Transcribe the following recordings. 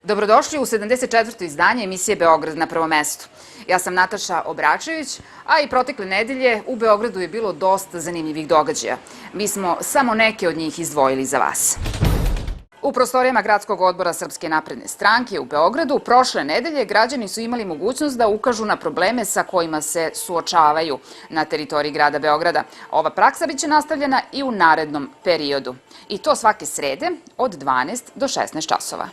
Dobrodošli u 74. izdanje emisije Beograd na prvom mestu. Ja sam Nataša Obračević, a i protekle nedelje u Beogradu je bilo dosta zanimljivih događaja. Mi smo samo neke od njih izdvojili za vas. U prostorijama Gradskog odbora Srpske napredne stranke u Beogradu prošle nedelje građani su imali mogućnost da ukažu na probleme sa kojima se suočavaju na teritoriji grada Beograda. Ova praksa biće nastavljena i u narednom periodu. I to svake srede od 12 do 16 časova.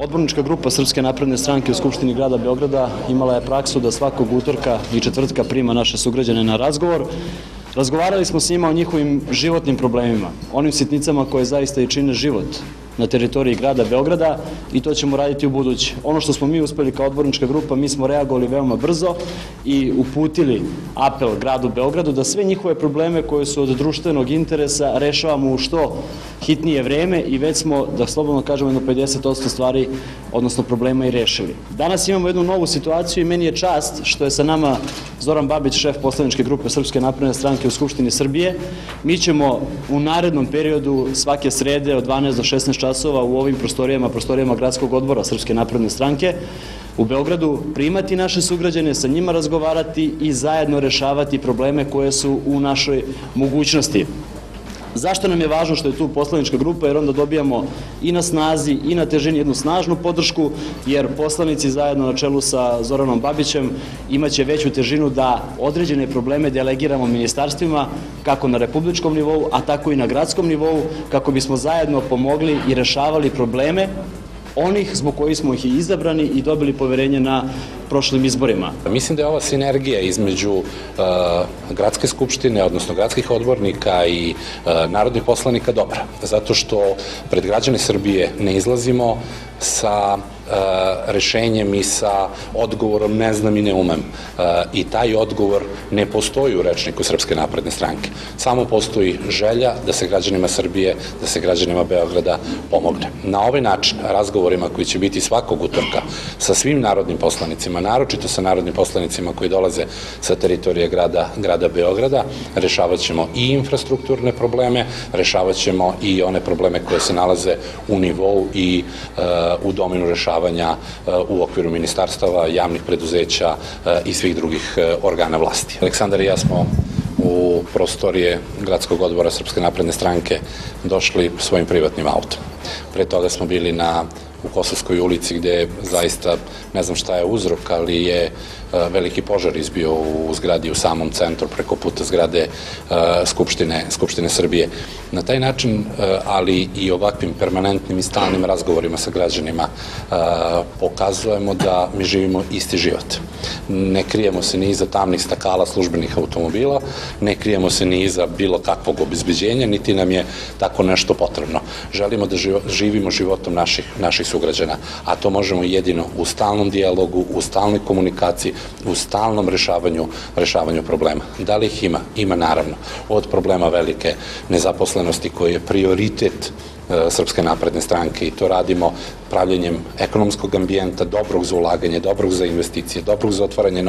Odbornička grupa Srpske napredne stranke u Skupštini grada Beograda imala je praksu da svakog utorka i četvrtka prima naše sugrađane na razgovor. Razgovarali smo s njima o njihovim životnim problemima, onim sitnicama koje zaista i čine život na teritoriji grada Beograda i to ćemo raditi u buduće. Ono što smo mi uspeli kao odbornička grupa, mi smo reagovali veoma brzo i uputili apel gradu Beogradu da sve njihove probleme koje su od društvenog interesa rešavamo u što hitnije vreme i već smo, da slobodno kažemo, jedno 50% stvari, odnosno problema i rešili. Danas imamo jednu novu situaciju i meni je čast što je sa nama Zoran Babić, šef poslaničke grupe Srpske napredne stranke u Skupštini Srbije. Mi ćemo u narednom periodu svake srede od 12 do 16 časova u ovim prostorijama Gradskog odbora Srpske napredne stranke u Beogradu primati naše sugrađane, sa njima razgovarati i zajedno rešavati probleme koje su u našoj mogućnosti. Zašto nam je važno što je tu poslanička grupa? Jer onda dobijamo i na snazi i na težini jednu snažnu podršku, jer poslanici zajedno na čelu sa Zoranom Babićem imaće veću težinu da određene probleme delegiramo ministarstvima, kako na republičkom nivou, a tako i na gradskom nivou, kako bismo zajedno pomogli i rešavali probleme onih zbog kojih smo ih i izabrani i dobili poverenje na prošlim izborima. Mislim da je ova sinergija između gradske skupštine, odnosno gradskih odbornika i narodnih poslanika dobra, zato što pred građane Srbije ne izlazimo sa rešenjem i sa odgovorom ne znam i ne umem. I taj odgovor ne postoji u rečniku Srpske napredne stranke. Samo postoji želja da se građanima Srbije, da se građanima Beograda pomogne. Na ovaj način, razgovorima koji će biti svakog utorka sa svim narodnim poslanicima, naročito sa narodnim poslanicima koji dolaze sa teritorije grada Beograda, rešavat ćemo i infrastrukturne probleme, rešavat ćemo i one probleme koje se nalaze u nivou i u domenu rešavanja u okviru ministarstava, javnih preduzeća i svih drugih organa vlasti. Aleksandar i ja smo u prostorije Gradskog odbora Srpske napredne stranke došli svojim privatnim autom. Pre toga smo bili u Kosovskoj ulici gde zaista, ne znam šta je uzrok, ali je veliki požar izbio u zgradi u samom centru preko puta zgrade Skupštine Srbije. Na taj način, ali i ovakvim permanentnim i stalnim razgovorima sa građanima pokazujemo da mi živimo isti život. Ne krijemo se ni iza tamnih stakala službenih automobila, ne krijemo se ni iza bilo kakvog obezbeđenja, niti nam je tako nešto potrebno. Želimo da živimo životom naših sugrađana, a to možemo jedino u stalnom dijalogu, u stalnoj komunikaciji, u stalnom rešavanju problema. Da li ih ima? Ima naravno. Od problema velike nezaposlenosti koji je prioritet Srpske napredne stranke i to radimo pravljenjem ekonomskog ambijenta, dobrog za ulaganje, dobrog za investicije, dobrog za otvaranje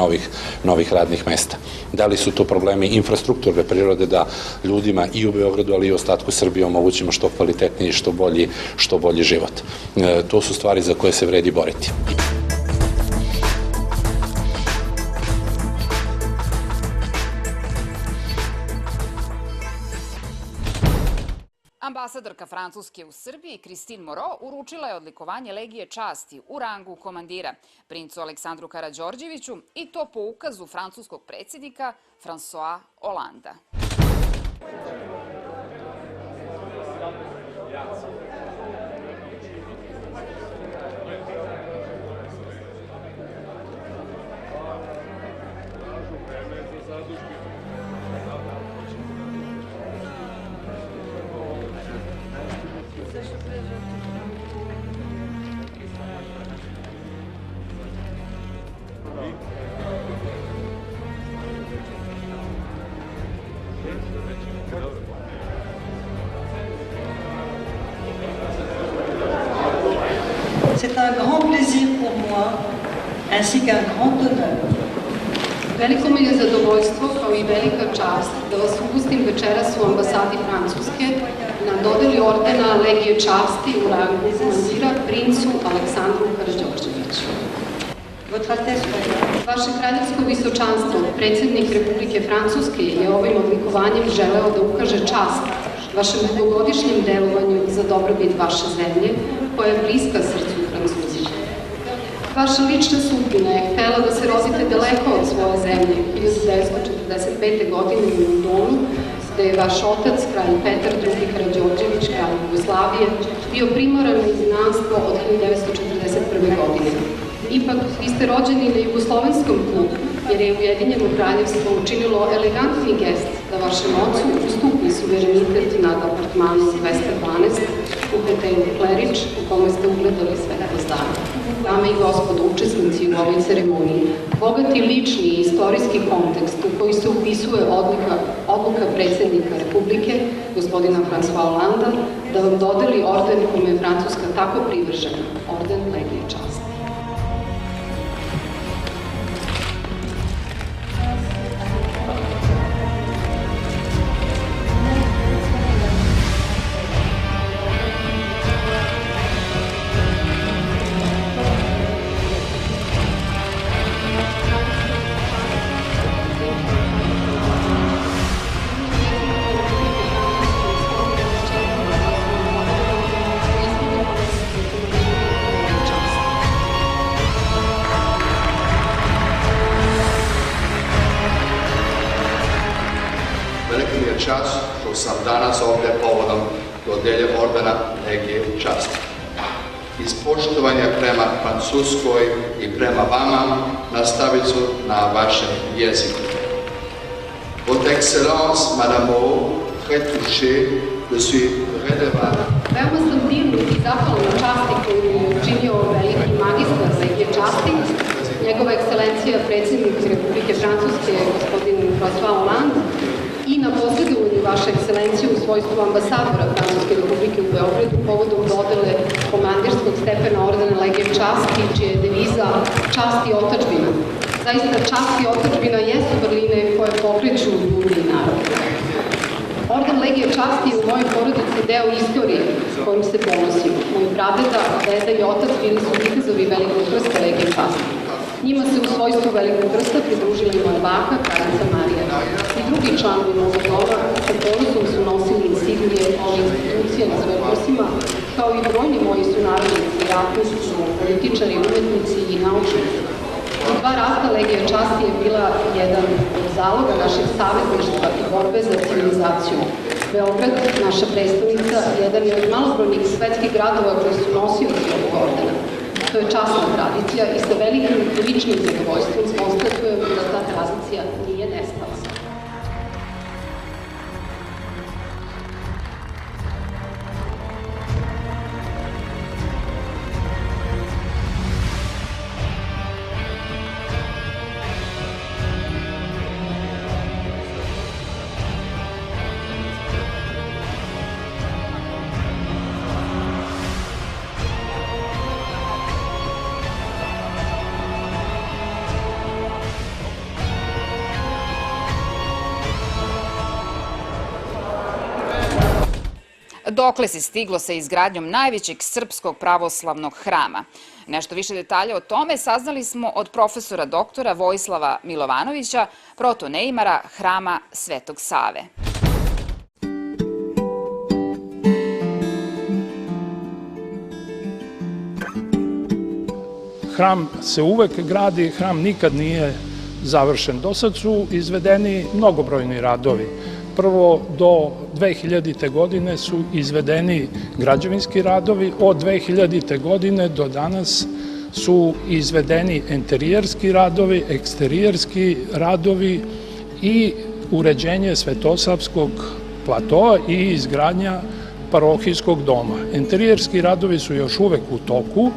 novih radnih mesta. Da li su to problemi infrastrukturne prirode da ljudima i u Beogradu, ali i u ostatku Srbije omogućimo što kvalitetniji i što bolji život. To su stvari za koje se vredi boriti. Ambasadorka Francuske u Srbiji, Christine Moreau, uručila je odlikovanje Legije časti u rangu komandira princu Aleksandru Karađorđeviću i to po ukazu francuskog predsjednika François Hollanda. C'est un grand plaisir pour moi, ainsi qu'un grand honneur. Veliko mi je zadovoljstvo, kao i velika čast, da vas ugostim večeras u ambasadi Francuske na dodeli ordena Legije časti u rangu komandira princu Aleksandru Karađorđeviću. Vaše kraljevsko visočanstvo, predsjednik Republike Francuske, je ovim odlikovanjem želeo da ukaže čast vašem dugogodišnjem delovanju za dobrobit vaše zemlje, koja je bliska srcu Francuzima. Vaša lična sudbina je htela da se rodite daleko od svoje zemlje 1945. godine u Londonu, gde je vaš otac, kralj Petar II. Karađorđević, kralj Jugoslavije, bio primoran na izgnanstvo od 1941. godine. Ipak, vi ste rođeni na jugoslovenskom tlu, jer je Ujedinjeno kraljevstvo učinilo elegantni gest da vašem ocu ustupi suverenitet nad apartmanom 212 u hotelu Klerić, u kome ste ugledali svetlost dana. Dame i gospodo, učesnici u ovoj ceremoniji, bogati lični i istorijski kontekst u koji se upisuje odluka predsjednika Republike, gospodina François Hollanda, da vam dodeli orden kome je Francuska tako privržena, orden Legije časti. Velika mi je čast što sam danas ovdje povodom dodelje ordena Legije časti. Iz poštovanja prema Francuskoj i prema vama nastavit ću na vašem jeziku. Votre Excellence, Madame O, très touché, je suis redevable. Veoma sam divnut i zahvalan na časti koju mi je učinio veliki magistar Legije časti, njegova ekscelencija predsjednik Republike Francuske, gospodin François Hollande, i na posredovanju vaše ekscelencije u svojstvu ambasadora Francuske Republike u Beogradu povodom dodele komandirskog stepena ordena Legije časti, čija je deviza čast i otadžbina. Zaista, čast i otadžbina jesu vrline koje pokreću ljudi i narod. Orden Legije časti je u mojoj porodici deo istorije kojim se ponosimo. Moj pradeda, deda i otac bili su vitezovi Velikog krsta Legije časti. Njima se u svojstvu Velikog krsta pridružila i moja baka, kraljica Marija. I drugi članovi mog doma sa ponosom su nosili insignije ove institucije na svojim prsima, kao i brojni moji sunarodnici, ratnici, političari, umetnici i naučnici. U 2 rata Legija časti je bila jedan od zaloga našeg savezništva i borbe za civilizaciju. Beograd, naša prestonica, jedan je od malobrojnih svetskih gradova koji su nosioci ovog ordena. To je časna tradicija i sa velikim ličnim zadovoljstvom konstatujem da ta tradicija nije nestala. Dokle se stiglo sa izgradnjom najvećeg srpskog pravoslavnog hrama? Nešto više detalja o tome saznali smo od profesora doktora Vojislava Milovanovića, protoneimara hrama Svetog Save. Hram se uvek gradi, hram nikad nije završen. Do sad su izvedeni mnogobrojni radovi. Prvo, do 2000. godine su izvedeni građevinski radovi, od 2000. godine do danas su izvedeni enterijerski radovi, eksterijerski radovi i uređenje Svetosavskog platoa i izgradnja parohijskog doma. Enterijerski radovi su još uvek u toku,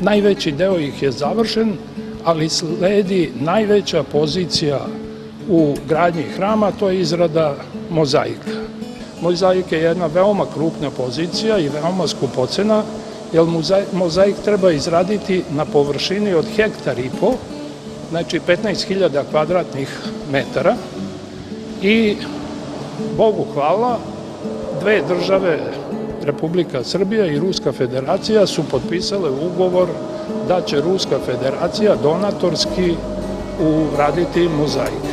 najveći deo ih je završen, ali sledi najveća pozicija u gradnji hrama, to je izrada mozaika. Mozaik je jedna veoma krupna pozicija i veoma skupocena jer mozaik treba izraditi na površini od 1,5 hektara, znači 15.000 kvadratnih metara i Bogu hvala, dve države, Republika Srbija i Ruska federacija, su potpisale ugovor da će Ruska federacija donatorski uraditi mozaik.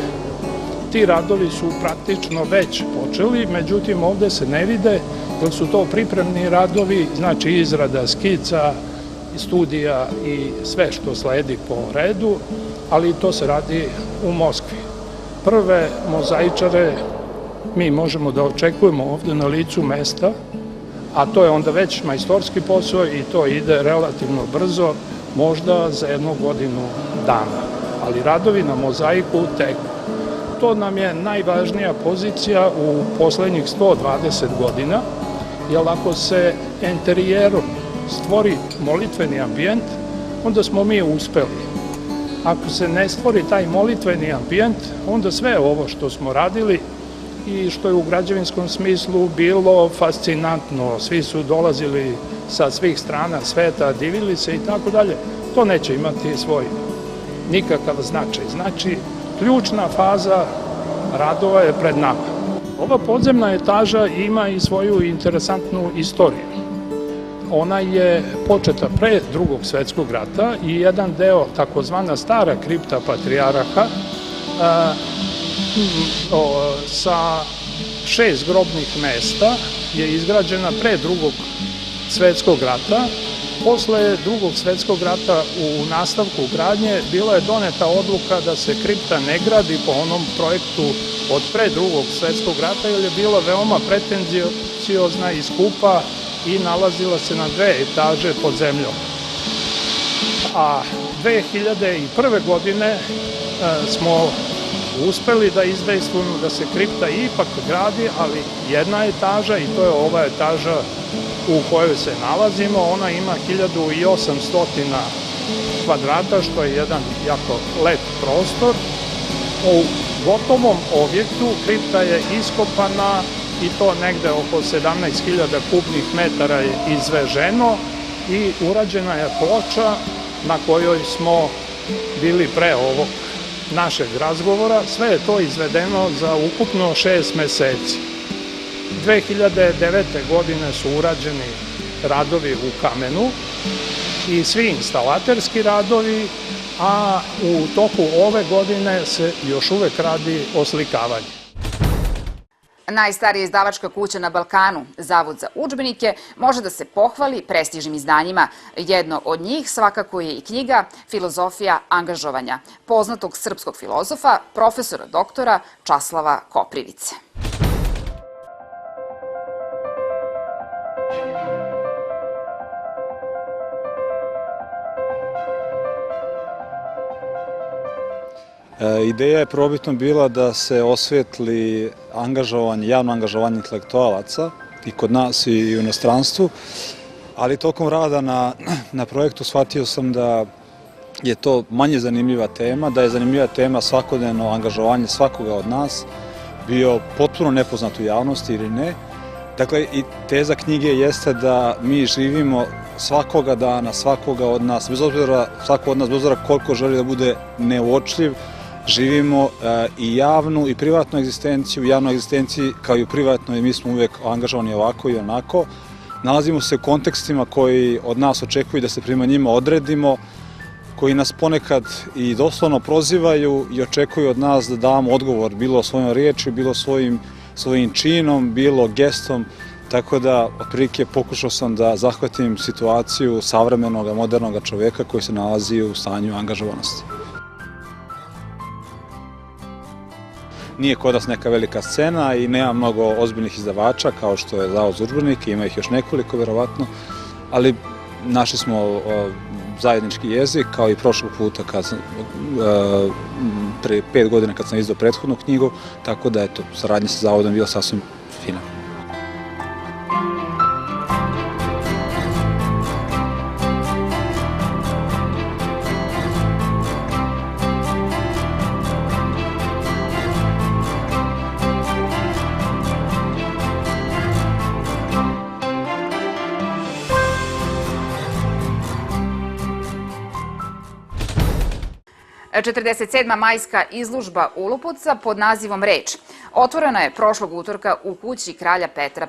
Ti radovi su praktično već počeli, međutim ovde se ne vide, jer su to pripremni radovi, znači izrada skica, studija i sve što sledi po redu, ali to se radi u Moskvi. Prve mozaičare mi možemo da očekujemo ovde na licu mesta, a to je onda već majstorski posao i to ide relativno brzo, možda za 1 godinu dana. Ali radovi na mozaiku teku. To nam je najvažnija pozicija u poslednjih 120 godina, jer ako se interijerom stvori molitveni ambijent, onda smo mi uspeli. Ako se ne stvori taj molitveni ambijent, onda sve ovo što smo radili i što je u građevinskom smislu bilo fascinantno, svi su dolazili sa svih strana sveta, divili se i tako dalje, to neće imati svoj nikakav značaj. Znači, ključna faza radova je pred nama. Ova podzemna etaža ima i svoju interesantnu istoriju. Ona je početa pre Drugog svetskog rata i jedan deo, takozvana stara kripta Patrijarha, sa 6 grobnih mesta je izgrađena pre Drugog svetskog rata. Posle Drugog svetskog rata u nastavku gradnje bila je doneta odluka da se kripta ne gradi po onom projektu od pre Drugog svetskog rata, jer je bila veoma pretenziozna i skupa i nalazila se na 2 etaže pod zemljom. A 2001. godine smo uspeli da izdejstvujemo da se kripta ipak gradi, ali 1 etaža, i to je ova etaža u kojoj se nalazimo. Ona ima 1800 kvadrata, što je jedan jako lep prostor. U gotovom objektu kripta je iskopana i to negde oko 17.000 kubnih metara je izveženo i urađena je ploča na kojoj smo bili pre ovog našeg razgovora. Sve je to izvedeno za ukupno 6 meseci. 2009. godine su urađeni radovi u kamenu i svi instalaterski radovi, a u toku ove godine se još uvek radi oslikavanje. Najstarija izdavačka kuća na Balkanu, Zavod za udžbenike, može da se pohvali prestižnim izdanjima. Jedno od njih svakako je i knjiga Filozofija angažovanja poznatog srpskog filozofa, profesora doktora Časlava Koprivice. Ideja je prvobitno bila da se osvetli javno angažovanje intelektualaca i kod nas i u inostranstvu, ali tokom rada na projektu shvatio sam da je to manje zanimljiva tema, da je zanimljiva tema svakodnevno angažovanje svakoga od nas, bio potpuno nepoznat u javnosti ili ne. Dakle, i teza knjige jeste da mi živimo svakoga dana, svakoga od nas, bez obzira koliko želi da bude neuočljiv, živimo i javnu i privatnu egzistenciju, u javnoj egzistenciji kao i u privatnoj, mi smo uvek angažovani ovako i onako. Nalazimo se u kontekstima koji od nas očekuju da se prema njima odredimo, koji nas ponekad i doslovno prozivaju i očekuju od nas da damo odgovor, bilo svojom riječju, bilo svojim činom, bilo gestom, tako da otprilike pokušao sam da zahvatim situaciju savremenog, modernog čoveka koji se nalazi u stanju angažovanosti. Nije kod nas neka velika scena i nema mnogo ozbiljnih izdavača kao što je Zavod za udžbenike, ima ih još nekoliko verovatno, ali našli smo zajednički jezik kao i prošlog puta pre 5 godina kad sam izdao prethodnu knjigu, tako da eto, saradnja sa Zavodom bila sasvim fina. 47. majska izložba Ulupuca pod nazivom Reč otvorena je prošlog utorka u kući kralja Petra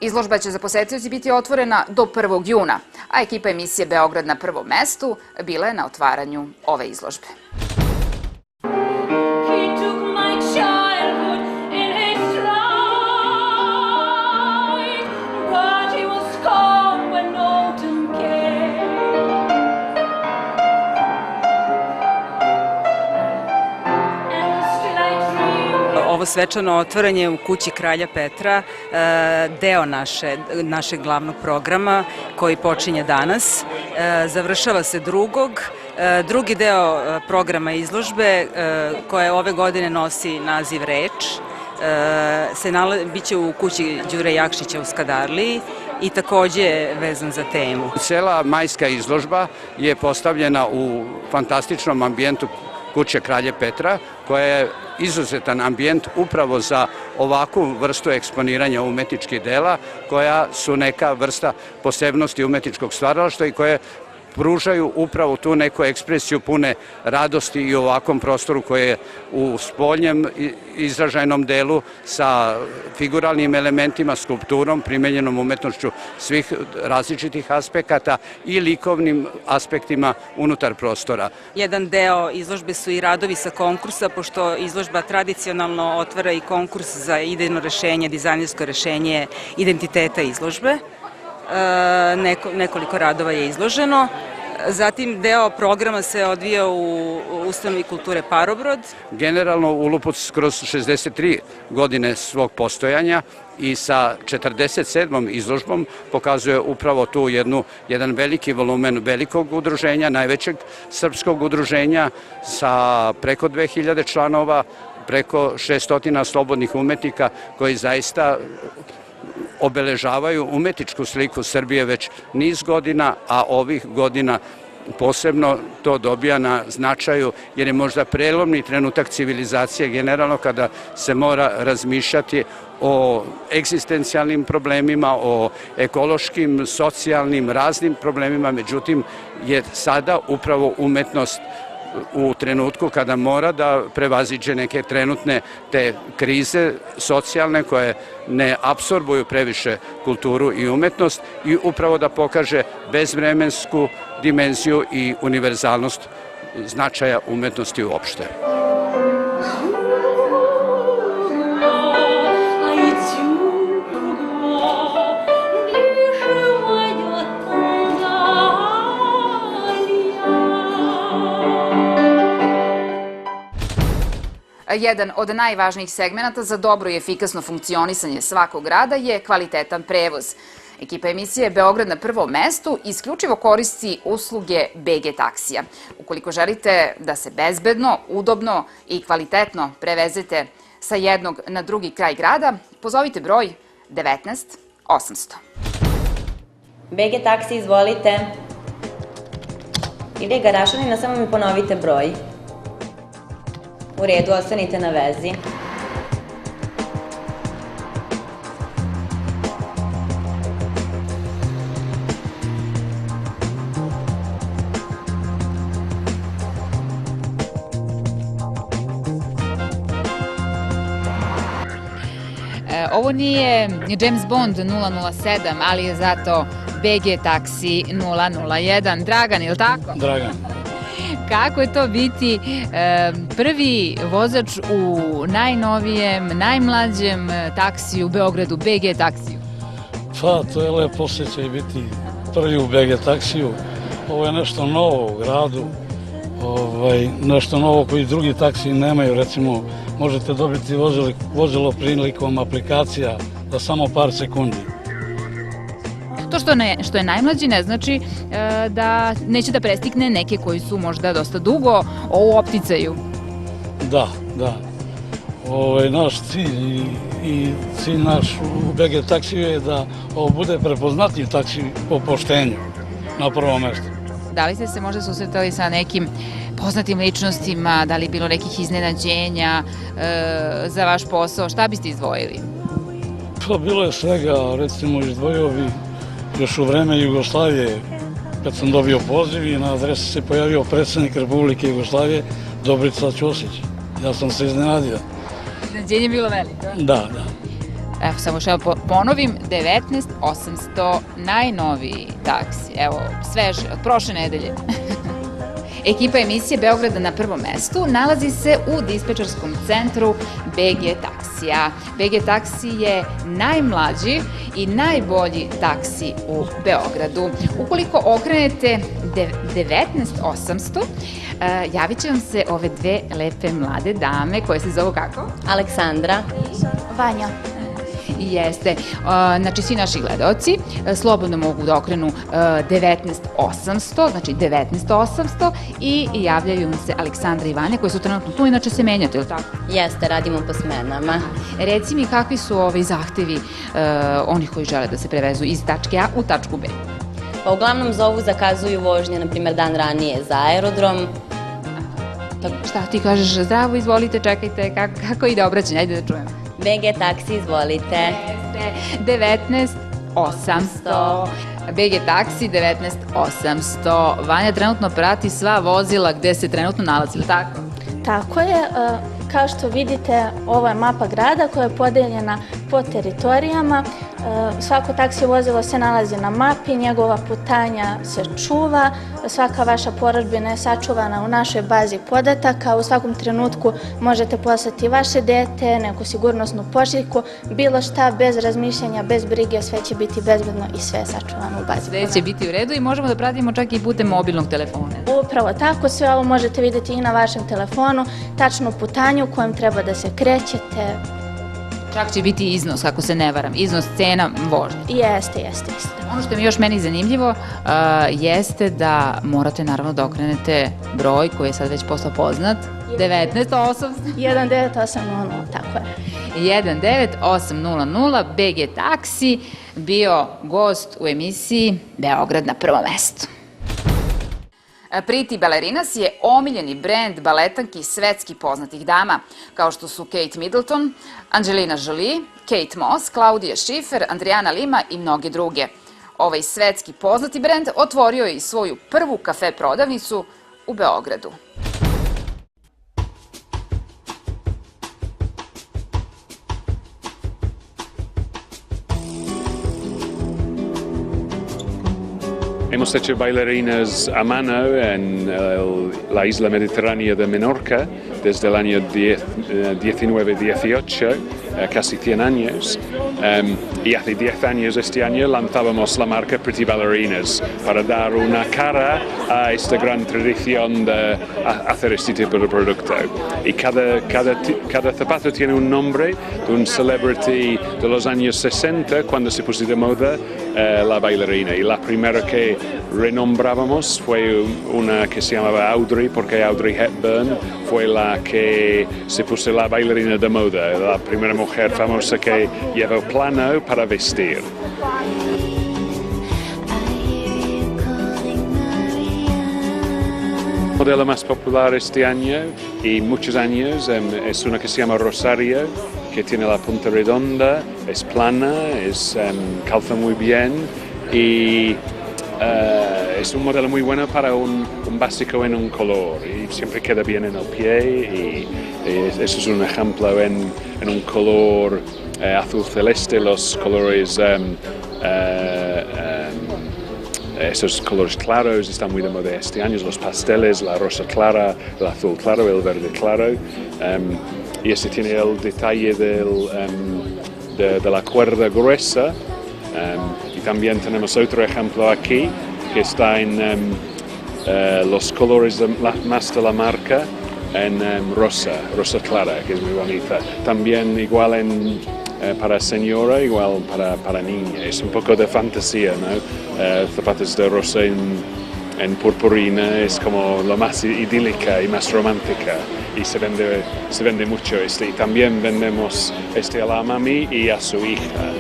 I. Izložba će za posetioci biti otvorena do 1. juna, a ekipa emisije Beograd na prvom mestu bila je na otvaranju ove izložbe. Ovo svečano otvaranje u kući kralja Petra deo našeg glavnog programa koji počinje danas. Završava se drugi deo programa izložbe koja ove godine nosi naziv Reč. Biće u kući Đure Jakšića u Skadarliji i takođe vezan za temu. Cela majska izložba je postavljena u fantastičnom ambijentu kuće kralje Petra, koja je izuzetan ambijent upravo za ovakvu vrstu eksponiranja umetničkih dela, koja su neka vrsta posebnosti umetničkog stvaralaštva i koje pružaju upravo tu neku ekspresiju pune radosti i u ovakvom prostoru koje je u spoljnjem izražajnom delu sa figuralnim elementima, skulpturom, primenjenom umetnošću svih različitih aspekata i likovnim aspektima unutar prostora. Jedan deo izložbe su i radovi sa konkursa, pošto izložba tradicionalno otvara i konkurs za idejno rešenje, dizajnersko rešenje identiteta izložbe. Nekoliko radova je izloženo. Zatim deo programa se odvija u ustanovi kulture Parobrod. Generalno Ulupuc kroz 63 godine svog postojanja i sa 47. izložbom pokazuje upravo tu jedan veliki volumen velikog udruženja, najvećeg srpskog udruženja sa preko 2000 članova, preko 600 slobodnih umetnika koji zaista obeležavaju umetničku sliku Srbije već niz godina, a ovih godina posebno to dobija na značaju jer je možda prelomni trenutak civilizacije generalno kada se mora razmišljati o egzistencijalnim problemima, o ekološkim, socijalnim, raznim problemima, međutim je sada upravo umetnost u trenutku kada mora da prevaziđe neke trenutne te krize socijalne koje ne apsorbuju previše kulturu i umetnost i upravo da pokaže bezvremensku dimenziju i univerzalnost značaja umetnosti uopšte. Jedan od najvažnijih segmenata za dobro i efikasno funkcionisanje svakog grada je kvalitetan prevoz. Ekipa emisije Beograd na prvom mestu isključivo koristi usluge BG taksija. Ukoliko želite da se bezbedno, udobno i kvalitetno prevezete sa jednog na drugi kraj grada, pozovite broj 19 800. BG taksi, izvolite. Ili Garašanina, samo mi ponovite broj. U redu, ostanite na vezi. Ovo nije James Bond 007, ali je zato BG taksi 001. Dragan, je li tako? Dragan. Kako je to biti prvi vozač u najnovijem, najmlađem taksiju u Beogradu, BG taksiju? Pa, to je lep osjećaj biti prvi u BG taksiju. Ovo je nešto novo u gradu, nešto novo koji drugi taksiji nemaju. Recimo, možete dobiti vozilo prilikom aplikacija za samo par sekundi. To što je najmlađi ne znači da neće da prestikne neke koji su možda dosta dugo u opticaju. Da. Naš cilj i cilj naš u BG taksiju je da ovo bude prepoznatljiv taksi po poštenju na prvom mestu. Da li ste se možda susretali sa nekim poznatim ličnostima, da li je bilo nekih iznenađenja za vaš posao? Šta biste izdvojili? Pa bilo je svega, recimo izdvojio bi još u vreme Jugoslavije kad sam dobio poziv i na adresu se pojavio predsjednik Republike Jugoslavije Dobrica Ćosić. Ja sam se iznenadio. Iznenađenje je bilo veliko. Da. Evo, samo što ponovim, 19.800, najnoviji taksi. Evo, sveže, od prošle nedelje. Ekipa emisije Beograda na prvom mestu nalazi se u dispečerskom centru BG taksija. BG taksi je najmlađi i najbolji taksi u Beogradu. Ukoliko okrenete 19.800, javit će vam se ove dve lepe mlade dame koje se zovu kako? Aleksandra. Vanja. Jeste. Znači, svi naši gledaoci slobodno mogu da okrenu 19.800, znači 19.800 i javljaju se Aleksandra i Vanja koji su trenutno tu, inače se menjate, je li tako? Jeste, radimo po smenama. Reci mi kakvi su ovi zahtevi onih koji žele da se prevezu iz tačke A u tačku B? Pa uglavnom zovu, zakazuju vožnje, na primjer dan ranije za aerodrom. Šta ti kažeš? Zdravo, izvolite, čekajte, kako ide obraćanje? Ajde da čujem. BG taksi, izvolite. 19.800. BG taksi 19.800. Vanja trenutno prati sva vozila gde se trenutno nalazi, ili tako? Tako je. Kao što vidite, ovo je mapa grada koja je podeljena po teritorijama. Svako taksi vozilo se nalazi na mapi, njegova putanja se čuva, svaka vaša porudžbina je sačuvana u našoj bazi podataka. U svakom trenutku možete poslati vaše dete, neku sigurnosnu pošiljku, bilo šta, bez razmišljanja, bez brige, sve će biti bezbedno i sve je sačuvano u bazi podataka. Sve će biti u redu i možemo da pratimo čak i putem mobilnog telefona. Upravo tako, sve ovo možete vidjeti i na vašem telefonu, tačno putanju u kojem treba da se krećete. Čak će biti iznos, ako se ne varam, iznos cena vožnje. Jeste. Ono što mi još meni zanimljivo jeste da morate naravno da okrenete broj koji je sad već postao poznat, 19.800. 19.800, tako je. 19.800, BG taksi, bio gost u emisiji Beograd na prvom mestu. Pretty Ballerinas je omiljeni brend baletanki svetski poznatih dama, kao što su Kate Middleton, Angelina Jolie, Kate Moss, Claudia Schiffer, Adriana Lima i mnoge druge. Ovaj svetski poznati brend otvorio je i svoju prvu kafe prodavnicu u Beogradu. Hemos hecho bailarinas a mano en la isla mediterránea de Menorca desde el año 1918, casi 100 años. Y hace 10 años este año lanzábamos la marca Pretty Ballerinas para dar una cara a esta gran tradición de hacer este tipo de producto. Y cada zapato tiene un nombre de un celebrity de los años 60 cuando se puso de moda la bailarina. Y la primera que renombrábamos fue una que se llamaba Audrey, porque Audrey Hepburn fue la que se puso la bailarina de moda, la primera mujer famosa que llevó plano para vestir. El modelo más popular este año y muchos años es una que se llama Rosario, que tiene la punta redonda, es plana, calza muy bien y es un modelo muy bueno para un básico en un color y siempre queda bien en el pie y eso es un ejemplo en un color azul celeste, los colores esos colores claros están muy de moda este año, los pasteles, la rosa clara, el azul claro, el verde claro. Y este tiene el detalle de la cuerda gruesa. Y también tenemos otro ejemplo aquí que está en los colores más de la marca en rosa clara, que es muy bonita. También igual para señora, igual para niña. Es un poco de fantasía, ¿no? Zapatos de rosa en purpurina es como lo más idílica y más romántica y se vende mucho y también vendemos a la mami y a su hija.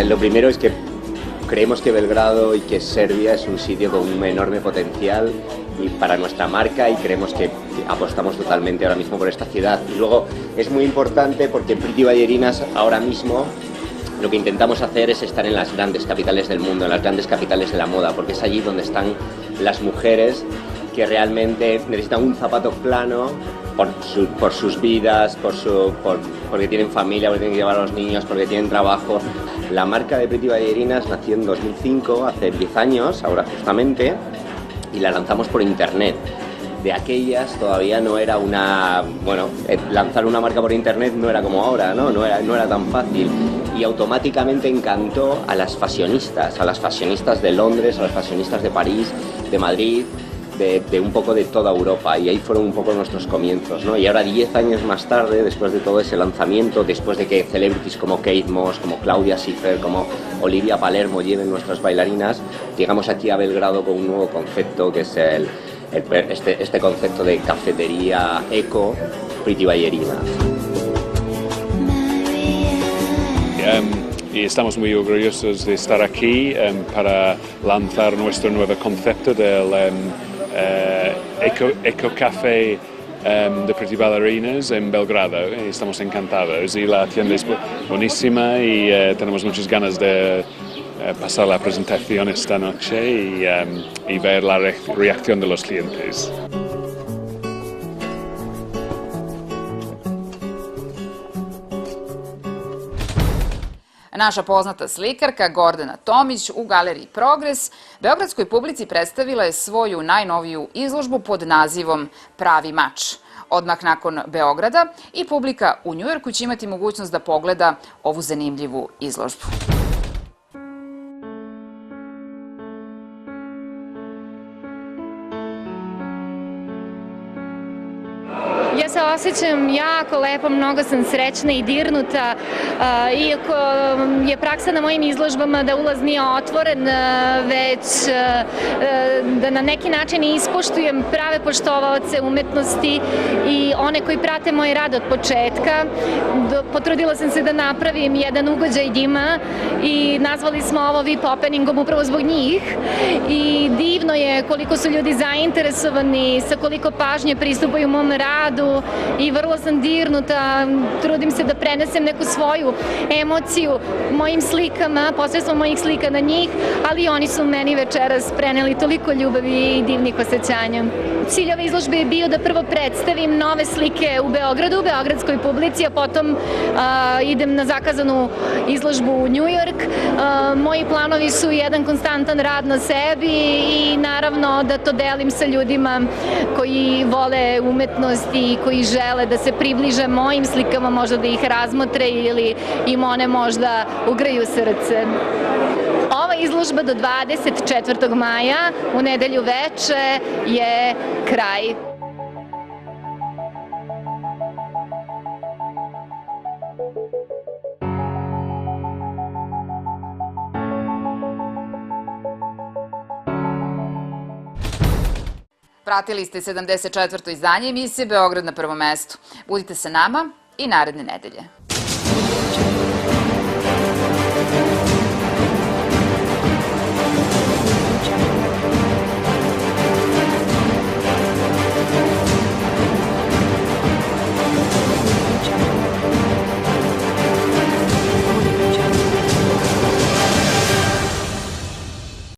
Lo primero es que creemos que Belgrado y que Serbia es un sitio con un enorme potencial y para nuestra marca y creemos que apostamos totalmente ahora mismo por esta ciudad. Y luego es muy importante porque Pretty Ballerinas ahora mismo lo que intentamos hacer es estar en las grandes capitales del mundo, en las grandes capitales de la moda, porque es allí donde están las mujeres que realmente necesitan un zapato plano por sus vidas, porque tienen familia, porque tienen que llevar a los niños, porque tienen trabajo. La marca de Pretty Ballerinas nació en 2005, hace 10 años, ahora justamente, y la lanzamos por internet. De aquellas todavía no era lanzar una marca por internet no era como ahora, ¿no? No era tan fácil. Y automáticamente encantó a las fashionistas de Londres, a las fashionistas de París, de Madrid, de un poco de toda Europa, y ahí fueron un poco nuestros comienzos, ¿no? Y ahora 10 años más tarde, después de todo ese lanzamiento, después de que celebrities como Kate Moss, como Claudia Schiffer, como Olivia Palermo lleven nuestras bailarinas, llegamos aquí a Belgrado con un nuevo concepto que es este concepto de cafetería eco Pretty Ballerinas. Y estamos muy orgullosos de estar aquí para lanzar nuestro nuevo concepto del Eco Café de Pretty Ballerinas en Belgrado. Estamos encantados y la tienda es buenísima y tenemos muchas ganas de pasar la presentación esta noche y ver la reacción de los clientes. Naša poznata slikarka Gordana Tomić u galeriji Progres beogradskoj publici predstavila je svoju najnoviju izložbu pod nazivom Pravi mač. Odmah nakon Beograda i publika u Njujorku će imati mogućnost da pogleda ovu zanimljivu izložbu. Ja se osjećam jako lepo, mnogo sam srećna i dirnuta, iako je praksa na mojim izložbama da ulaz nije otvoren, već da na neki način ispoštujem prave poštovaoce umetnosti i one koji prate moj rad od početka. Potrudila sam se da napravim jedan ugođaj njima i nazvali smo ovo VIP openingom upravo zbog njih. I divno je koliko su ljudi zainteresovani, sa koliko pažnje pristupaju mom radu i vrlo sam dirnuta, trudim se da prenesem neku svoju emociju mojim slikama, posredstvom mojih slika na njih, ali oni su meni večeras preneli toliko ljubavi i divnih osjećanja. Cilj ove izložbe je bio da prvo predstavim nove slike u Beogradu, u beogradskoj publici, a potom idem na zakazanu izložbu u Njujork. Moji planovi su jedan konstantan rad na sebi i naravno da to delim sa ljudima koji vole umetnost i koji žele da se približe mojim slikama, možda da ih razmotre ili im one možda ugraju srce. Ova izložba do 24. maja, u nedelju veče, je kraj. Pratili ste 74. izdanje emisije Beograd na prvom mestu. Budite sa nama i naredne nedelje.